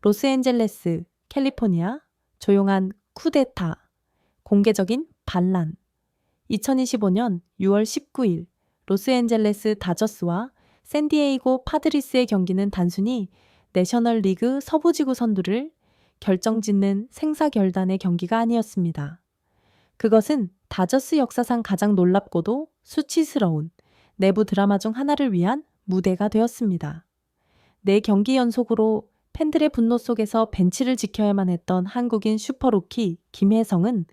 로스앤젤레스, 캘리포니아, 조용한 쿠데타, 공개적인 반란. 2025년 6월 19일 로스앤젤레스 다저스와 샌디에이고 파드리스의 경기는 단순히 내셔널리그 서부지구 선두를 결정짓는 생사결단의 경기가 아니었습니다. 그것은 다저스 역사상 가장 놀랍고도 수치스러운 내부 드라마 중 하나를 위한 무대가 되었습니다. 4경기 연속으로 팬들의 분노 속에서 벤치를 지켜야만 했던 한국인 슈퍼루키 김혜성은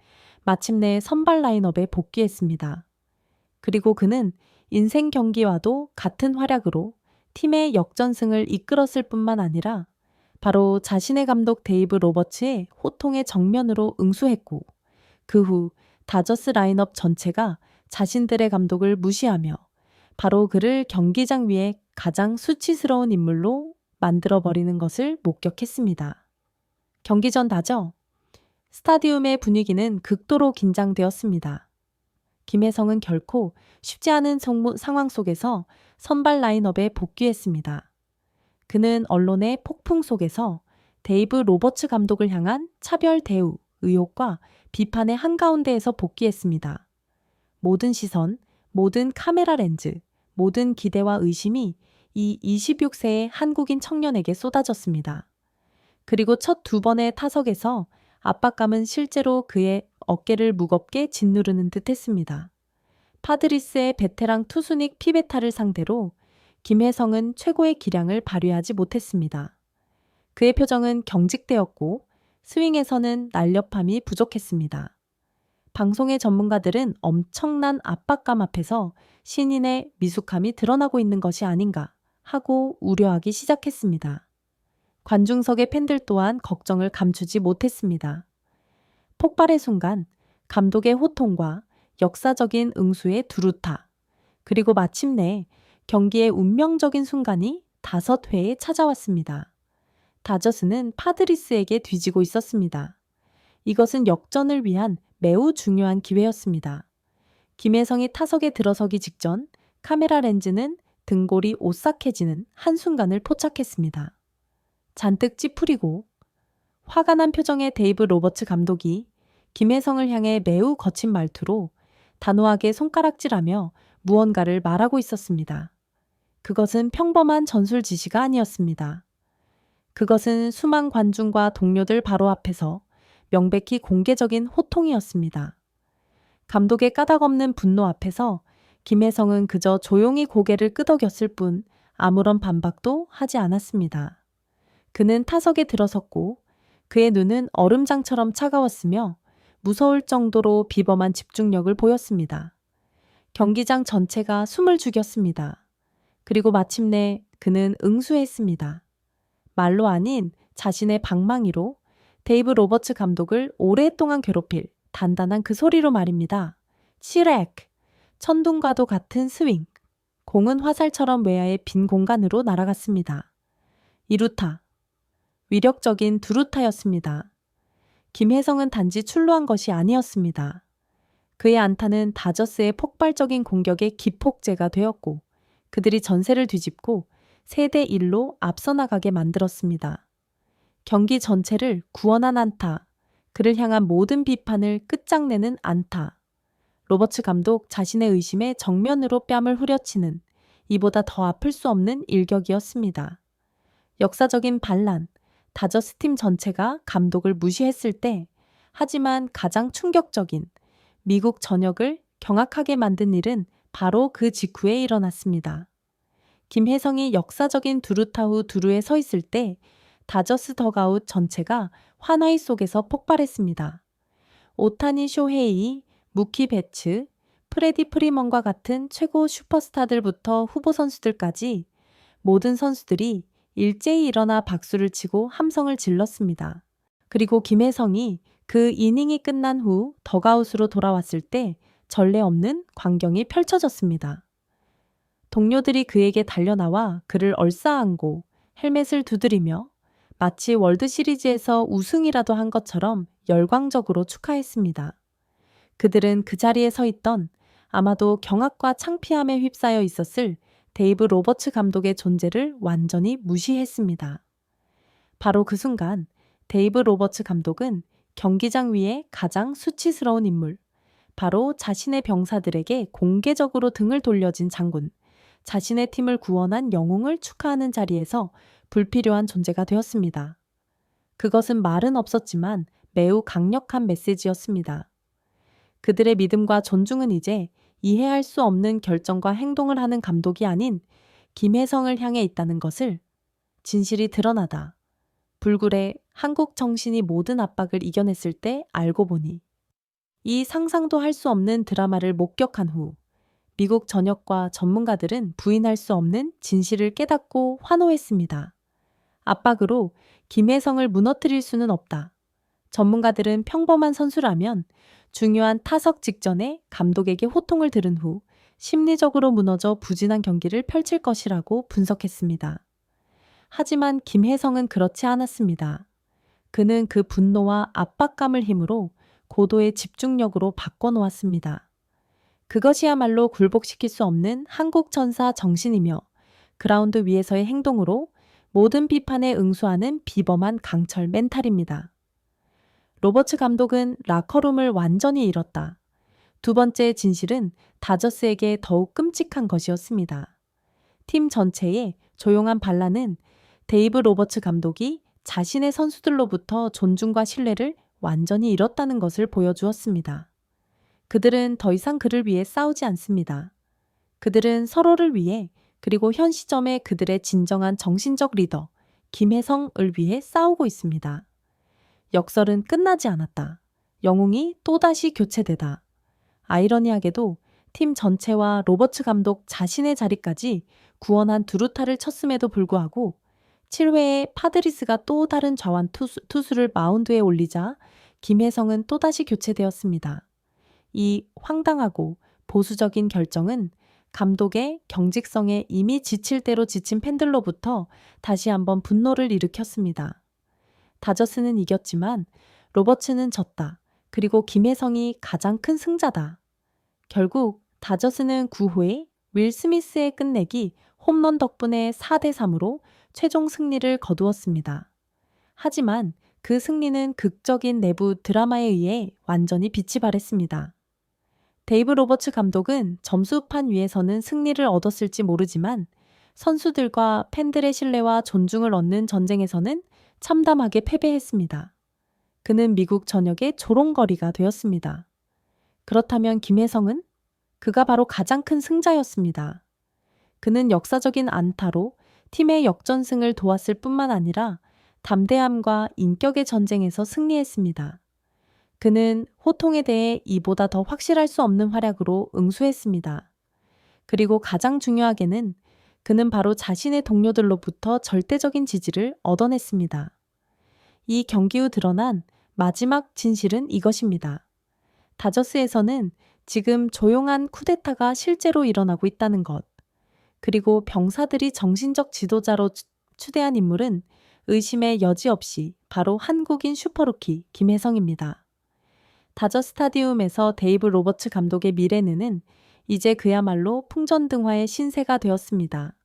마침내 선발 라인업에 복귀했습니다. 그리고 그는 인생 경기와도 같은 활약으로 팀의 역전승을 이끌었을 뿐만 아니라 바로 자신의 감독 데이브 로버츠의 호통에 정면으로 응수했고 그 후 다저스 라인업 전체가 자신들의 감독을 무시하며 바로 그를 경기장 위에 가장 수치스러운 인물로 만들어버리는 것을 목격했습니다. 경기 전 다저 스타디움의 분위기는 극도로 긴장되었습니다. 김혜성은 결코 쉽지 않은 상황 속에서 선발 라인업에 복귀했습니다. 그는 언론의 폭풍 속에서 데이브 로버츠 감독을 향한 차별 대우, 의혹과 비판의 한가운데에서 복귀했습니다. 모든 시선, 모든 카메라 렌즈, 모든 기대와 의심이 이 26세의 한국인 청년에게 쏟아졌습니다. 그리고 첫 2번의 타석에서 압박감은 실제로 그의 어깨를 무겁게 짓누르는 듯 했습니다. 파드리스의 베테랑 투수닉 피베타를 상대로 김혜성은 최고의 기량을 발휘하지 못했습니다. 그의 표정은 경직되었고 스윙에서는 날렵함이 부족했습니다. 방송의 전문가들은 엄청난 압박감 앞에서 신인의 미숙함이 드러나고 있는 것이 아닌가 하고 우려하기 시작했습니다. 관중석의 팬들 또한 걱정을 감추지 못했습니다. 폭발의 순간 감독의 호통과 역사적인 응수의 두루타, 그리고 마침내 경기의 운명적인 순간이 5회에 찾아왔습니다. 다저스는 파드리스에게 뒤지고 있었습니다. 이것은 역전을 위한 매우 중요한 기회였습니다. 김혜성이 타석에 들어서기 직전 카메라 렌즈는 등골이 오싹해지는 한순간을 포착했습니다. 잔뜩 찌푸리고 화가 난 표정의 데이브 로버츠 감독이 김혜성을 향해 매우 거친 말투로 단호하게 손가락질하며 무언가를 말하고 있었습니다. 그것은 평범한 전술 지시가 아니었습니다. 그것은 수만 관중과 동료들 바로 앞에서 명백히 공개적인 호통이었습니다. 감독의 까닭없는 분노 앞에서 김혜성은 그저 조용히 고개를 끄덕였을 뿐 아무런 반박도 하지 않았습니다. 그는 타석에 들어섰고 그의 눈은 얼음장처럼 차가웠으며 무서울 정도로 비범한 집중력을 보였습니다. 경기장 전체가 숨을 죽였습니다. 그리고 마침내 그는 응수했습니다. 말로 아닌 자신의 방망이로 데이브 로버츠 감독을 오랫동안 괴롭힐 단단한 그 소리로 말입니다. 치렉! 천둥과도 같은 스윙. 공은 화살처럼 외야의 빈 공간으로 날아갔습니다. 2루타. 위력적인 두루타였습니다. 김혜성은 단지 출루한 것이 아니었습니다. 그의 안타는 다저스의 폭발적인 공격의 기폭제가 되었고 그들이 전세를 뒤집고 3대1로 앞서 나가게 만들었습니다. 경기 전체를 구원한 안타, 그를 향한 모든 비판을 끝장내는 안타. 로버츠 감독 자신의 의심에 정면으로 뺨을 후려치는 이보다 더 아플 수 없는 일격이었습니다. 역사적인 반란, 다저스 팀 전체가 감독을 무시했을 때, 하지만 가장 충격적인 미국 전역을 경악하게 만든 일은 바로 그 직후에 일어났습니다. 김혜성이 역사적인 두루타 후 두루에 서 있을 때 다저스 덕아웃 전체가 환하이 속에서 폭발했습니다. 오타니 쇼헤이, 무키 베츠, 프레디 프리먼과 같은 최고 슈퍼스타들부터 후보 선수들까지 모든 선수들이 일제히 일어나 박수를 치고 함성을 질렀습니다. 그리고 김혜성이 그 이닝이 끝난 후 덕아웃으로 돌아왔을 때 전례 없는 광경이 펼쳐졌습니다. 동료들이 그에게 달려나와 그를 얼싸안고 헬멧을 두드리며 마치 월드시리즈에서 우승이라도 한 것처럼 열광적으로 축하했습니다. 그들은 그 자리에 서 있던 아마도 경악과 창피함에 휩싸여 있었을 데이브 로버츠 감독의 존재를 완전히 무시했습니다. 바로 그 순간 데이브 로버츠 감독은 경기장 위에 가장 수치스러운 인물, 바로 자신의 병사들에게 공개적으로 등을 돌려진 장군, 자신의 팀을 구원한 영웅을 축하하는 자리에서 불필요한 존재가 되었습니다. 그것은 말은 없었지만 매우 강력한 메시지였습니다. 그들의 믿음과 존중은 이제 이해할 수 없는 결정과 행동을 하는 감독이 아닌 김혜성을 향해 있다는 것을 진실이 드러나다. 불굴의 한국 정신이 모든 압박을 이겨냈을 때 알고 보니 이 상상도 할 수 없는 드라마를 목격한 후 미국 전역과 전문가들은 부인할 수 없는 진실을 깨닫고 환호했습니다. 압박으로 김혜성을 무너뜨릴 수는 없다. 전문가들은 평범한 선수라면 중요한 타석 직전에 감독에게 호통을 들은 후 심리적으로 무너져 부진한 경기를 펼칠 것이라고 분석했습니다. 하지만 김혜성은 그렇지 않았습니다. 그는 그 분노와 압박감을 힘으로 고도의 집중력으로 바꿔놓았습니다. 그것이야말로 굴복시킬 수 없는 한국 천사 정신이며 그라운드 위에서의 행동으로 모든 비판에 응수하는 비범한 강철 멘탈입니다. 로버츠 감독은 라커룸을 완전히 잃었다. 두 번째 진실은 다저스에게 더욱 끔찍한 것이었습니다. 팀 전체의 조용한 반란은 데이브 로버츠 감독이 자신의 선수들로부터 존중과 신뢰를 완전히 잃었다는 것을 보여주었습니다. 그들은 더 이상 그를 위해 싸우지 않습니다. 그들은 서로를 위해 그리고 현 시점에 그들의 진정한 정신적 리더 김혜성을 위해 싸우고 있습니다. 역설은 끝나지 않았다. 영웅이 또다시 교체되다. 아이러니하게도 팀 전체와 로버츠 감독 자신의 자리까지 구원한 두루타를 쳤음에도 불구하고 7회에 파드리스가 또 다른 좌완 투수를 마운드에 올리자 김혜성은 또다시 교체되었습니다. 이 황당하고 보수적인 결정은 감독의 경직성에 이미 지칠 대로 지친 팬들로부터 다시 한번 분노를 일으켰습니다. 다저스는 이겼지만 로버츠는 졌다. 그리고 김혜성이 가장 큰 승자다. 결국 다저스는 9회에 윌 스미스의 끝내기 홈런 덕분에 4대3으로 최종 승리를 거두었습니다. 하지만 그 승리는 극적인 내부 드라마에 의해 완전히 빛이 발했습니다. 데이브 로버츠 감독은 점수판 위에서는 승리를 얻었을지 모르지만 선수들과 팬들의 신뢰와 존중을 얻는 전쟁에서는 참담하게 패배했습니다. 그는 미국 전역의 조롱거리가 되었습니다. 그렇다면 김혜성은? 그가 바로 가장 큰 승자였습니다. 그는 역사적인 안타로 팀의 역전승을 도왔을 뿐만 아니라 담대함과 인격의 전쟁에서 승리했습니다. 그는 호통에 대해 이보다 더 확실할 수 없는 활약으로 응수했습니다. 그리고 가장 중요하게는 그는 바로 자신의 동료들로부터 절대적인 지지를 얻어냈습니다. 이 경기 후 드러난 마지막 진실은 이것입니다. 다저스에서는 지금 조용한 쿠데타가 실제로 일어나고 있다는 것, 그리고 병사들이 정신적 지도자로 추대한 인물은 의심의 여지 없이 바로 한국인 슈퍼루키 김혜성입니다. 다저 스타디움에서 데이브 로버츠 감독의 미래는 이제 그야말로 풍전등화의 신세가 되었습니다.